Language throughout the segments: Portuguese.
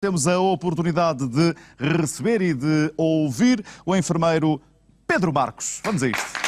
Temos a oportunidade de receber e de ouvir o enfermeiro Pedro Marcos. Vamos a isto.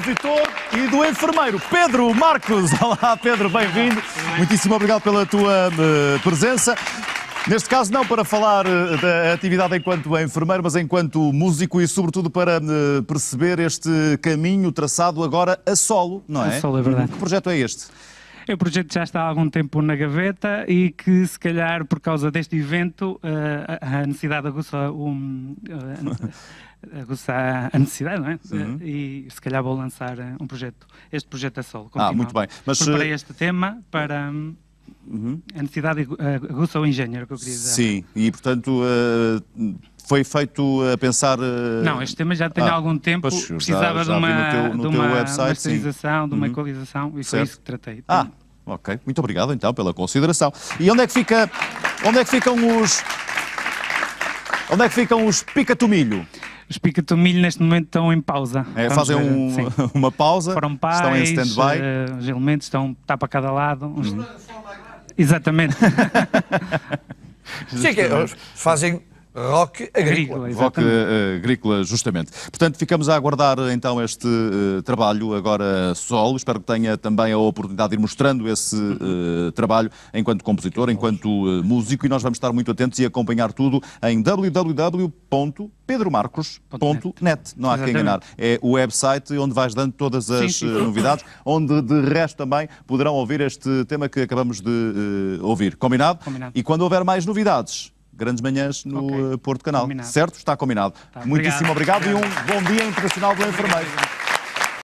compositor e do enfermeiro Pedro Marcos. Olá, Pedro, bem-vindo. Muitíssimo obrigado pela tua presença. Neste caso, não para falar da atividade enquanto enfermeiro, mas enquanto músico e, sobretudo, para perceber este caminho traçado agora a solo, não é? A solo, é verdade. Que projeto é este? O projeto já está há algum tempo na gaveta e que, se calhar, por causa deste evento, a necessidade aguça a necessidade, não é? E, se calhar, vou lançar este projeto a solo. Muito bem. Mas preparei este tema para... A necessidade aguça o engenheiro, que eu queria dizer. Sim, e portanto foi feito a pensar... Não, este tema já tem há algum tempo, precisava de uma masterização, de uma equalização, e foi isso que tratei. Ok, muito obrigado então pela consideração. E onde é que ficam os pica-tomilho? Os pica-tomilho neste momento estão em pausa. Fazem uma pausa, foram pais, estão em stand-by. Os elementos está para cada lado. Exatamente. Sim, fazem rock agrícola. Rock agrícola, justamente. Portanto, ficamos a aguardar então este trabalho agora solo. Espero que tenha também a oportunidade de ir mostrando esse trabalho enquanto compositor, enquanto músico, e nós vamos estar muito atentos e acompanhar tudo em www.pedromarcos.net. Não há que enganar. É o website onde vais dando todas as novidades, onde de resto também poderão ouvir este tema que acabamos de ouvir. Combinado? Combinado. E quando houver mais novidades, grandes manhãs no Porto Canal. Combinado. Certo? Está combinado. Muitíssimo obrigado e um bom Dia Internacional do Enfermeiro.